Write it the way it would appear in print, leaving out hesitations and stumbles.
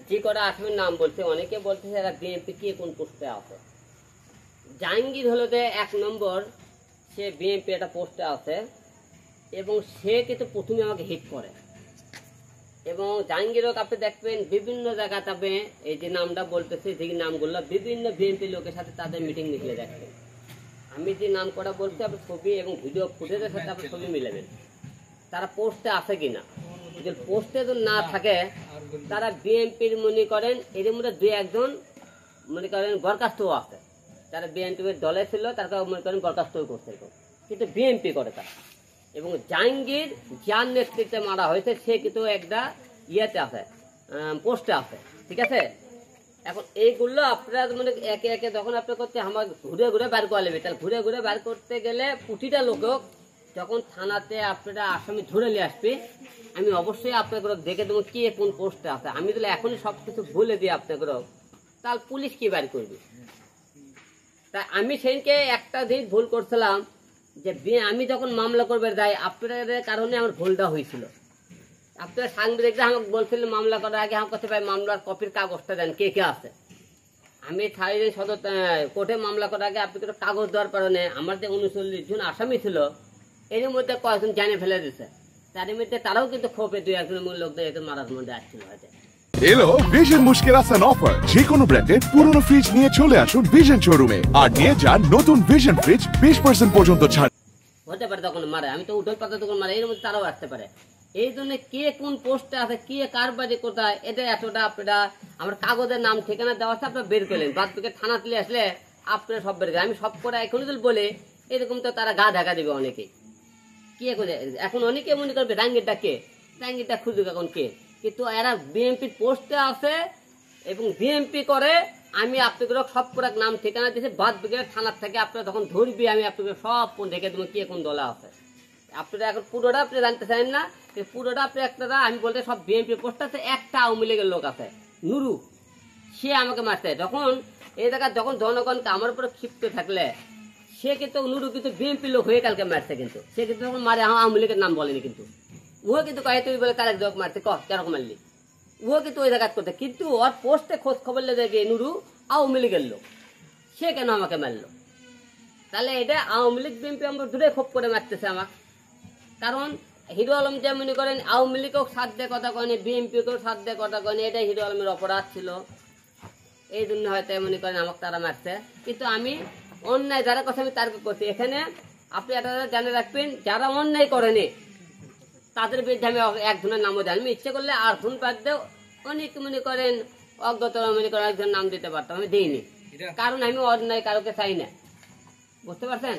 যে কটা আসামির নাম বলছে অনেকে বলতেছে এরা বিএনপি কে কোন পোস্টে আছে। জাহাঙ্গীর হলো যে 1 নম্বর, সে বিএনপি একটা পোস্টে আছে এবং সে কিন্তু প্রথমে আমাকে হিট করে। এবং জাহাঙ্গীরও আপনি দেখবেন বিভিন্ন জায়গাতে আপনি এই যে নামটা বলতেছে, যে নামগুলো বিভিন্ন বিএনপি লোকের সাথে তাদের মিটিং মিলে দেখবেন। আমি যে নাম করা বলছি আপনি ছবি এবং ভিডিও ফুটেজের সাথে আপনি ছবি মিলাবেন, তারা পোস্টে আছে কিনা। যদি পোস্টে যদি না থাকে তারা বিএনপির মনে করেন এর মধ্যে 2-1 মনে করেন বরখাস্তও আছে, তারা বিএনপির দলে ছিল, তারা মনে করেন বরখাস্তও করছে, কিন্তু বিএনপি করে তারা। এবং জাহাঙ্গীর যার নেতৃত্বে মারা হয়েছে সে কিন্তু একটা ইয়েতে আছে, পোস্টে আছে, ঠিক আছে। এখন এইগুলো আপনারা মানে একে একে যখন আপনি করতে আমার ঘুরে ঘুরে বার করে নেবে, তাহলে ঘুরে ঘুরে বার করতে গেলে প্রতিটা লোক যখন থানাতে আপনারা আসামি ধরে নিয়ে আসবে, আমি অবশ্যই আপনাকে দেখে দেবো কে কোন পোস্টে আছে। আমি তাহলে এখনই সব কিছু বলে দিই আপনাকে, তাহলে পুলিশ কি বার করবে। তা আমি সেদিনকে একটা দিন ভুল করছিলাম যে আমি যখন মামলা করবে যাই আপনাদের কারণে আমার ভুলটা হয়েছিল। আপনারা সাংবাদিকরা আমাকে বলছিলেন মামলা করার আগে আমার কাছে ভাই মামলার কপির কাগজটা দেন, কে কে আছে। আমি থাই সদর কোর্টে মামলা করার আগে আপনি কাগজ দেওয়ার কারণে আমার যে 39 জন আসামি ছিল এর মধ্যে কয়েকজন জানে ফেলে দিচ্ছে, তার মধ্যে তারাও কিন্তু ক্ষোভে 2-1 লোকদের মারার মধ্যে আসছিল হয়তো। এলো ভিশন মুশকিল আসান অফার, যে কোনো ব্র্যান্ডের পুরনো ফ্রিজ নিয়ে চলে আসুন ভিশন শোরুমে আর নিয়ে যান নতুন ভিশন ফ্রিজ 20% পর্যন্ত ছাড়। হতে পারে তখন মারে, আমি তো উঠোর পাতা তখন মারে, এর মধ্যে তারাও আসতে পারে। এই জন্য কে কোন পোস্টে আছে, কে কার বাড়ি কোথায়, এটা এতটা আপনারা আমার কাগজের নাম ঠিকানা দেওয়া আছে আপনারা বের করলেন, বাদ থেকে থানা তুলে আসলে আপনারা সব বের করেন। আমি সব করে এখনই যদি বলে এরকম তো তারা গা ঢাকা দেবে অনেকেই। কে করে এখন অনেকে মনে করবে রাঙ্গিরটা কে, রাঙ্গিরটা খুঁজুক এখন কে, কিন্তু এরা বিএনপির পোস্টে আছে এবং বিএনপি করে। আমি আপনাদের সব করে নাম ঠিকানা দিয়েছি, বাদ বিকেলে থানার থেকে আপনারা তখন ধরবি, আমি আপনাদের সব দেখে দেবো কে কোন দলে আছে। আপনারা এখন পুরোটা আপনি জানতে চান না, পুরোটা আপনি একটা আমি বলতে সব বিএনপি পোস্ট আছে। একটা আওয়ামী লীগের লোক আছে নুরু, সে আমাকে মারছে। যখন এই জায়গায় যখন জনগণকে আমার উপরে ক্ষিপ্ত থাকলে সে কিন্তু নুরু কিন্তু বিএনপি লোক হয়ে কালকে মারছে, কিন্তু সে কিন্তু যখন মারে আওয়ামী লীগের নাম বলেনি, কিন্তু ও কিন্তু কয়ে তুই বলে তার একজন মারছে কেরকম মারলি, ও কিন্তু ওই জায়গায় করতে, কিন্তু ওর পোস্টে খোঁজ খবর লেগে নুরু আওয়ামী লীগের লোক, সে কেন আমাকে মারলো। তাহলে এটা আওয়ামী লীগ বিএনপি আমরা দূরে ক্ষোভ করে মারতেছে আমাকে। কারণ হিরো আলম যে মনে করেন আওয়ামী লীগকেও সাথ দিয়ে কথা কয়নি, বিএনপিকেও সাথ দিয়ে কথা কয়নি, এটাই হিরো আলমের অপরাধ ছিল। এই জন্য হয়তো মনে করেন আমাকে তারা মারছে। কিন্তু আমি অন্যায় যারা কথা আমি তার করছি, এখানে আপনি একটা জানে রাখবেন যারা অন্যায় করেনি তাদের বিরুদ্ধে আমি 1 জনের নামও জানি। আমি ইচ্ছে করলে 8 জন বাদ দেও অনেক মনে করেন অজ্ঞত মনে করেন 1 জন নাম দিতে পারতাম, আমি দিইনি, কারণ আমি অন্যায় কারোকে চাই না, বুঝতে পারছেন।